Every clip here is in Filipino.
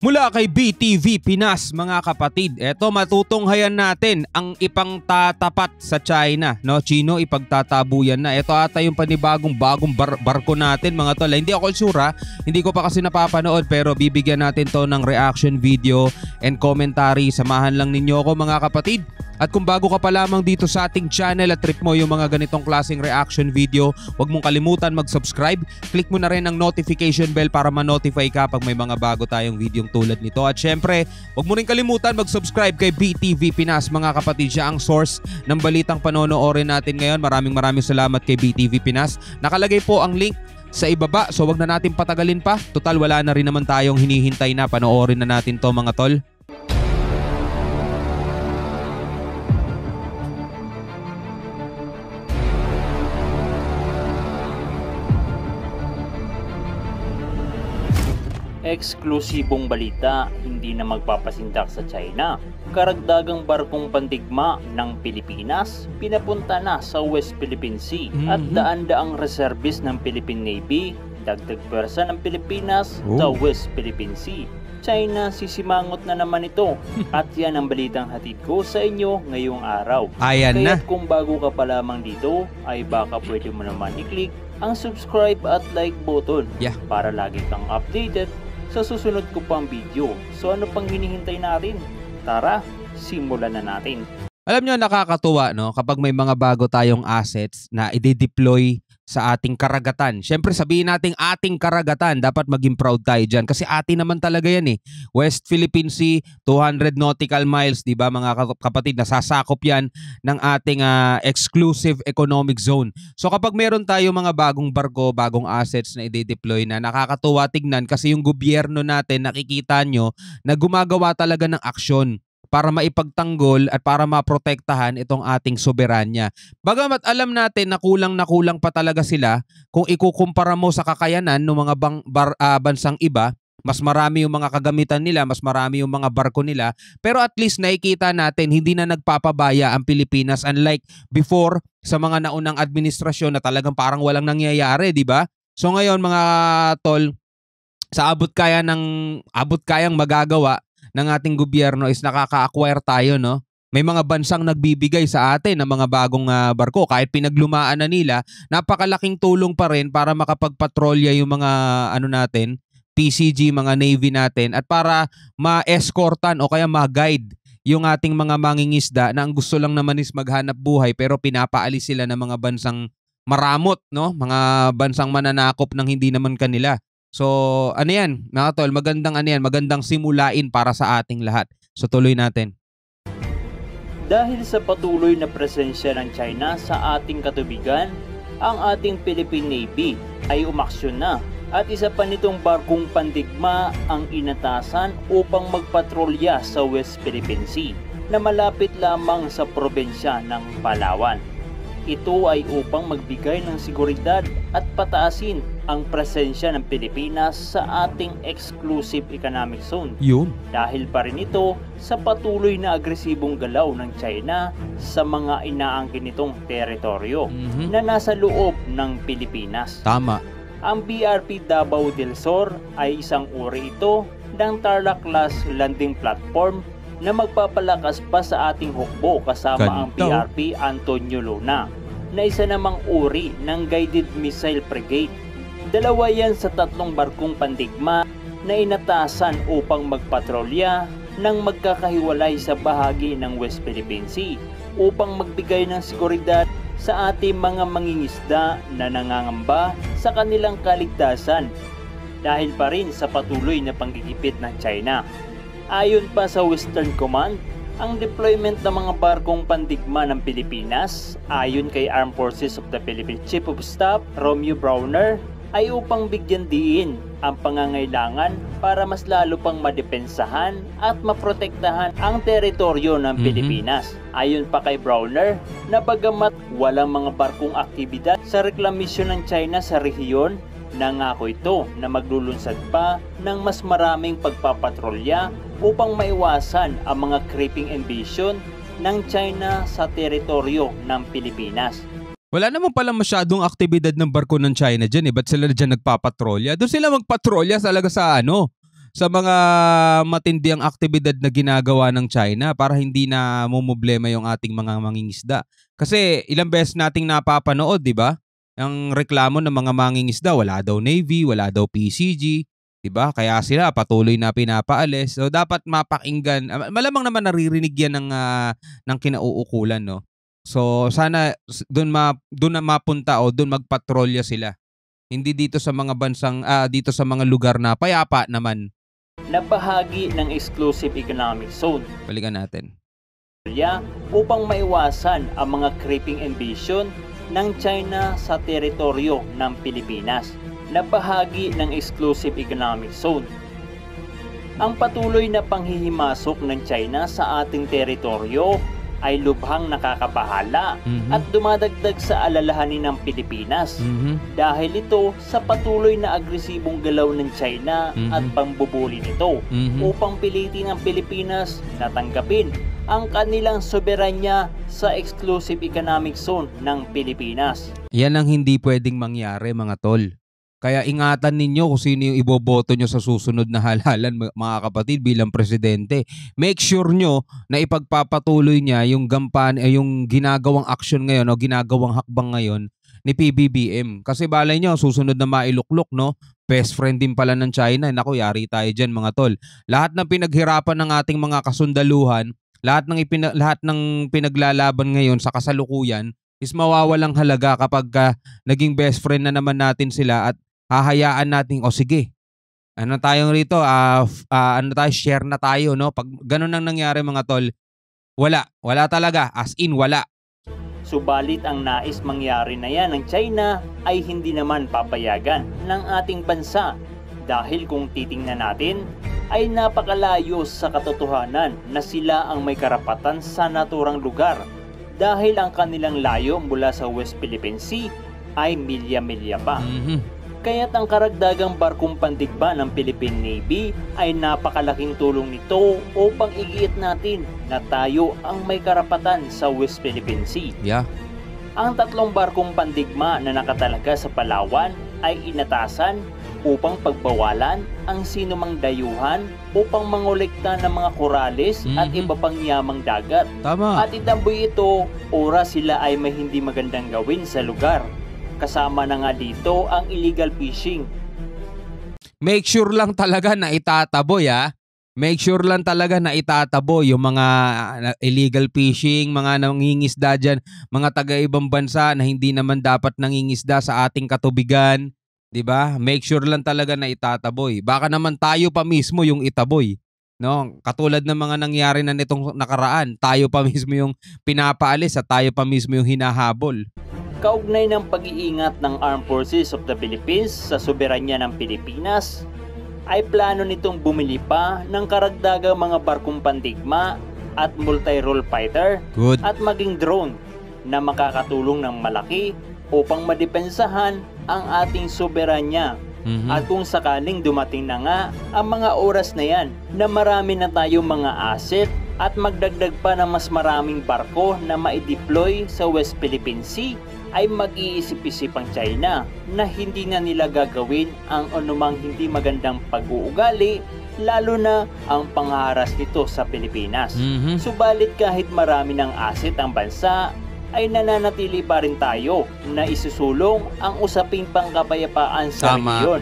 Mula kay BTV Pinas, mga kapatid, eto matutunghayan natin ang ipangtatapat sa China, no? Chino, ipagtatabuyan na. Ito ata yung panibagong barko natin, mga tol. Hindi ako sure, hindi ko pa kasi napapanood, pero bibigyan natin to ng reaction video and commentary. Samahan lang ninyo ako, mga kapatid. At kung bago ka pa lamang dito sa ating channel at trip mo yung mga ganitong klaseng reaction video, huwag mong kalimutan mag-subscribe. Click mo na rin ang notification bell para ma-notify ka pag may mga bago tayong videong tulad nito. At syempre, huwag mo rin kalimutan mag-subscribe kay BTV Pinas, mga kapatid. Siya ang source ng balitang panonoorin natin ngayon. Maraming salamat kay BTV Pinas. Nakalagay po ang link sa ibaba, so wag na natin patagalin pa. Total, wala na rin naman tayong hinihintay na. Panoorin na natin to, mga tol. Eksklusibong balita, hindi na magpapasindak sa China. Karagdagang barkong pandigma ng Pilipinas pinapunta na sa West Philippine Sea at daan-daang reservist ng Philippine Navy, dagdag pwersa ng Pilipinas sa West Philippine Sea. China, sisimangot na naman ito. At yan ang balitang hatid ko sa inyo ngayong araw. Ayan na. Kaya't kung bago ka pa lamang dito, ay baka pwede mo naman i-click ang subscribe at like button para lagi kang updated sa susunod ko pang video. So ano pang hinihintay natin? Tara, simulan na natin. Alam nyo, nakakatuwa, no? Kapag may mga bago tayong assets na i-deploy sa ating karagatan. Siyempre, sabihin natin ating karagatan. Dapat maging proud tayo dyan. Kasi atin naman talaga yan eh. West Philippine Sea, 200 nautical miles, di ba mga kapatid? Nasasakop yan ng ating exclusive economic zone. So kapag meron tayo mga bagong barko, bagong assets na i-deploy na, nakakatuwa tignan kasi yung gobyerno natin, nakikita nyo na gumagawa talaga ng aksyon para maipagtanggol at para maprotektahan itong ating soberanya. Bagamat alam natin na kulang pa talaga sila kung ikukumpara mo sa kakayanan ng mga bansang iba, mas marami yung mga kagamitan nila, mas marami yung mga barko nila, pero at least nakikita natin hindi na nagpapabaya ang Pilipinas unlike before sa mga naunang administrasyon na talagang parang walang nangyayari, di ba? So ngayon mga tol, sa abot kayang magagawa ng ating gobyerno is nakaka-acquire tayo, no? May mga bansang nagbibigay sa atin ng mga bagong barko. Kahit pinaglumaan na nila, napakalaking tulong pa rin para makapagpatrolya yung mga natin, PCG, mga Navy natin, at para ma-escortan o kaya ma-guide yung ating mga mangingisda na ang gusto lang naman is maghanap buhay pero pinapaalis sila ng mga bansang maramot, no? Mga bansang mananakop ng hindi naman kanila. So, yan, mga tol, magandang simulain para sa ating lahat. So, tuloy natin. Dahil sa patuloy na presensya ng China sa ating katubigan, ang ating Philippine Navy ay umaksyon na at isa pa nitong barkong pandigma ang inatasan upang magpatrolya sa West Philippine Sea na malapit lamang sa probensya ng Palawan. Ito ay upang magbigay ng seguridad at pataasin ang presensya ng Pilipinas sa ating exclusive economic zone. Yun. Dahil pa rin ito sa patuloy na agresibong galaw ng China sa mga inaangkin nitong teritoryo na nasa loob ng Pilipinas. Tama. Ang BRP Davao del Sur ay isang uri ito ng Tarlac class landing platform na magpapalakas pa sa ating hukbo kasama ang BRP Antonio Luna na isa namang uri ng Guided Missile Brigade. Dalawa yan sa tatlong barkong pandigma na inatasan upang magpatrolya ng magkakahiwalay sa bahagi ng West Philippine Sea upang magbigay ng seguridad sa ating mga mangingisda na nangangamba sa kanilang kaligtasan dahil pa rin sa patuloy na panggigipit ng China. Ayon pa sa Western Command, ang deployment ng mga barkong pandigma ng Pilipinas ayon kay Armed Forces of the Philippines Chief of Staff Romeo Browner ay upang bigyan diin ang pangangailangan para mas lalo pang madepensahan at maprotektahan ang teritoryo ng Pilipinas. Ayon pa kay Browner na bagamat walang mga barkong aktibidad sa reklamisyon ng China sa rehiyon, nangako ito na maglulunsad pa ng mas maraming pagpapatrolya upang maiwasan ang mga creeping ambition ng China sa teritoryo ng Pilipinas. Wala naman pala masyadong aktibidad ng barko ng China dyan eh. Ba't sila dyan nagpapatrolya? Doon sila magpatrolya talaga sa sa mga matinding aktibidad na ginagawa ng China para hindi na mumblema yung ating mga mangingisda. Kasi ilang beses nating napapanood, 'di ba? Ang reklamo ng mga mangingisda, wala daw Navy, wala daw PCG, 'di ba? Kaya sila patuloy na pinapaalis. So dapat mapakinggan. Malamang naman naririnig 'yan ng kinauukulan, no? So sana doon na mapunta o doon magpatrolya sila. Hindi dito sa mga dito sa mga lugar na payapa naman. Na bahagi ng Exclusive Economic Zone. Balikan natin. Upang maiwasan ang mga creeping ambition ng China sa teritoryo ng Pilipinas na bahagi ng Exclusive Economic Zone. Ang patuloy na panghihimasok ng China sa ating teritoryo ay lubhang nakakabahala at dumadagdag sa alalahanin ng Pilipinas dahil ito sa patuloy na agresibong galaw ng China at pambubuli nito upang pilitin ang Pilipinas na tanggapin ang kanilang soberanya sa Exclusive Economic Zone ng Pilipinas. Yan ang hindi pwedeng mangyari, mga tol. Kaya ingatan ninyo kung sino yung iboboto nyo sa susunod na halalan, mga kapatid, bilang presidente. Make sure nyo na ipagpapatuloy niya yung yung ginagawang action ngayon o ginagawang hakbang ngayon ni PBBM. Kasi balay nyo, susunod na mailuklok, no? Best friend din pala ng China. Naku, yari tayo dyan, mga tol. Lahat ng pinaghirapan ng ating mga kasundaluhan, lahat ng pinaglalaban ngayon sa kasalukuyan is mawawalang halaga kapag naging best friend na naman natin sila at hahayaan natin, sige, ano tayong rito, share na tayo, no? Pag ganun ang nangyari, mga tol, wala talaga, as in wala. Subalit ang nais mangyari na yan ng China ay hindi naman papayagan ng ating bansa dahil kung titingnan natin ay napakalayo sa katotohanan na sila ang may karapatan sa naturang lugar dahil ang kanilang layo mula sa West Philippine Sea ay milya-milya pa. Kaya't ang karagdagang barkong pandigma ng Philippine Navy ay napakalaking tulong nito upang igiit natin na tayo ang may karapatan sa West Philippine Sea. Yeah. Ang 3 barkong pandigma na nakatalaga sa Palawan ay inatasan upang pagbawalan ang sinumang dayuhan upang mangolekta ng mga korales at iba pang yamang dagat. Tama. At itamboy ito, oras sila ay may hindi magandang gawin sa lugar. Kasama na nga dito ang illegal fishing. Make sure lang talaga na itataboy, Make sure lang talaga na itataboy yung mga illegal fishing, mga nangingisda dyan, mga taga-ibang bansa na hindi naman dapat nangingisda sa ating katubigan. 'Di ba? Make sure lang talaga na itataboy. Baka naman tayo pa mismo yung itaboy, no? Katulad ng mga nangyari na nitong nakaraan, tayo pa mismo yung pinapaalis at tayo pa mismo yung hinahabol. Kaugnay ng pag-iingat ng Armed Forces of the Philippines sa soberanya ng Pilipinas, ay plano nitong bumili pa ng karagdagang mga barkong pandigma at multi-role fighter at maging drone na makakatulong ng malaki upang madepensahan ang ating soberanya. At kung sakaling dumating na nga ang mga oras na yan na marami na tayong mga asset at magdagdag pa ng mas maraming barko na ma-deploy sa West Philippine Sea, ay mag-iisip-isip ang China na hindi na nila gagawin ang anumang hindi magandang pag-uugali, lalo na ang pangharas nito sa Pilipinas. Subalit kahit marami ng asset ang bansa, ay nananatili pa rin tayo na isusulong ang usaping pangkapayapaan sa rehiyon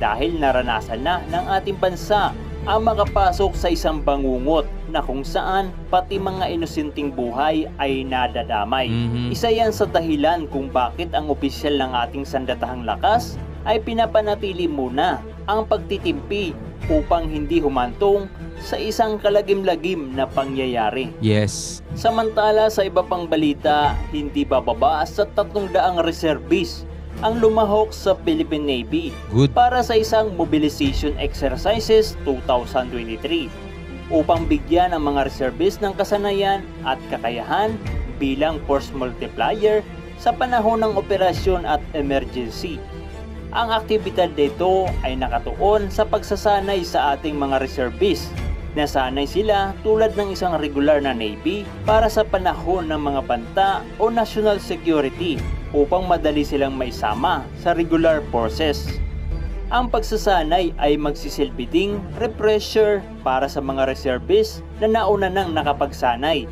dahil naranasan na ng ating bansa ang makapasok sa isang bangungot na kung saan pati mga inosenteng buhay ay nadadamay. Isa yan sa dahilan kung bakit ang opisyal ng ating sandatahang lakas ay pinapanatili muna ang pagtitimpi upang hindi humantong sa isang kalagim-lagim na pangyayari. Yes. Samantala sa iba pang balita, hindi bababa sa 300 reservists ang lumahok sa Philippine Navy para sa isang mobilization exercises 2023 upang bigyan ang mga reservists ng kasanayan at kakayahan bilang force multiplier sa panahon ng operasyon at emergency. Ang aktibidad dito ay nakatuon sa pagsasanay sa ating mga reservists. Nasanay sila tulad ng isang regular na Navy para sa panahon ng mga banta o national security upang madali silang maisama sa regular forces. Ang pagsasanay ay magsisilbi ding refresher para sa mga reservists na nauna nang nakapagsanay.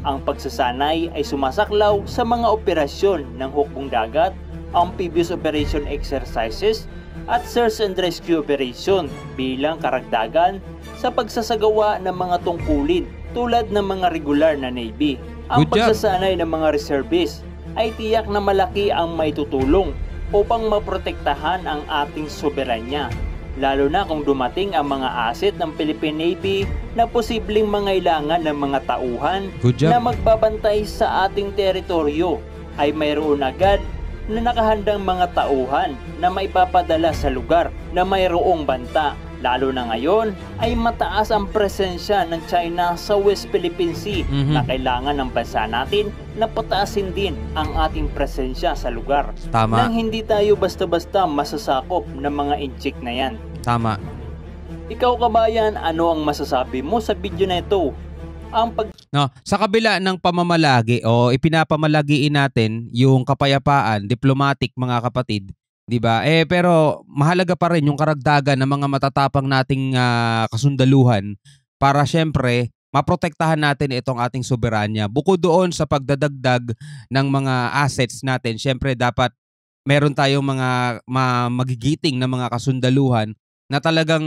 Ang pagsasanay ay sumasaklaw sa mga operasyon ng hukbong dagat, amphibious operation exercises at search and rescue operation bilang karagdagan sa pagsasagawa ng mga tungkulin tulad ng mga regular na Navy. Ang pagsasanay ng mga reservists ay tiyak na malaki ang maitutulong upang maprotektahan ang ating soberanya, lalo na kung dumating ang mga asset ng Philippine Navy na posibleng mangailangan ng mga tauhan na magbabantay sa ating teritoryo, ay mayroon agad na nakahandang mga tauhan na maipapadala sa lugar na mayroong banta. Lalo na ngayon ay mataas ang presensya ng China sa West Philippine Sea na kailangan ng bansa natin na pataasin din ang ating presensya sa lugar. Tama. Nang hindi tayo basta-basta masasakop ng mga inchik na yan. Tama. Ikaw kabayan, ano ang masasabi mo sa video na ito? Sa kabila ng pamamalagi o ipinapamalagiin natin yung kapayapaan, diplomatic mga kapatid, 'di ba? Pero mahalaga pa rin yung karagdagan ng mga matatapang nating kasundaluhan para syempre maprotektahan natin itong ating soberanya. Bukod doon sa pagdadagdag ng mga assets natin, syempre dapat meron tayong mga magigiting na mga kasundaluhan na talagang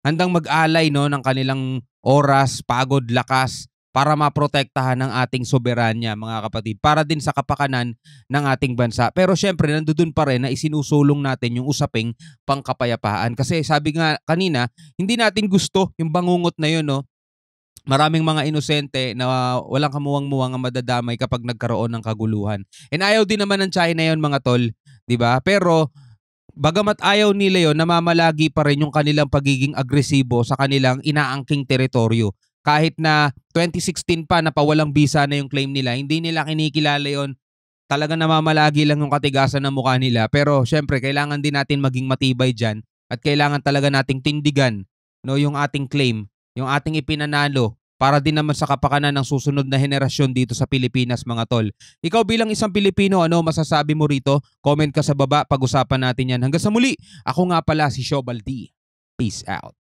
handang mag-alay ng kanilang oras, pagod, lakas para maprotektahan ang ating soberanya mga kapatid, para din sa kapakanan ng ating bansa. Pero syempre nandoon pa rin na isinusulong natin yung usaping pangkapayapaan. Kasi sabi nga kanina, hindi natin gusto yung bangungot na yun, no? Maraming mga inosente na walang kamuwang-muwang ang madadamay kapag nagkaroon ng kaguluhan. And ayaw din naman ng China yun mga tol, di ba? Pero bagamat ayaw nila yun, namamalagi pa rin yung kanilang pagiging agresibo sa kanilang inaangking teritoryo. Kahit na 2016 pa napawalang bisa na yung claim nila, hindi nila kinikilala yon. Talagang namamalagi lang yung katigasan ng mukha nila. Pero syempre, kailangan din natin maging matibay dyan at kailangan talaga nating tindigan, no, yung ating claim, yung ating ipinanalo para din naman sa kapakanan ng susunod na henerasyon dito sa Pilipinas mga tol. Ikaw bilang isang Pilipino, ano masasabi mo rito? Comment ka sa baba, pag-usapan natin yan. Hanggang sa muli, ako nga pala si Shobal D. Peace out.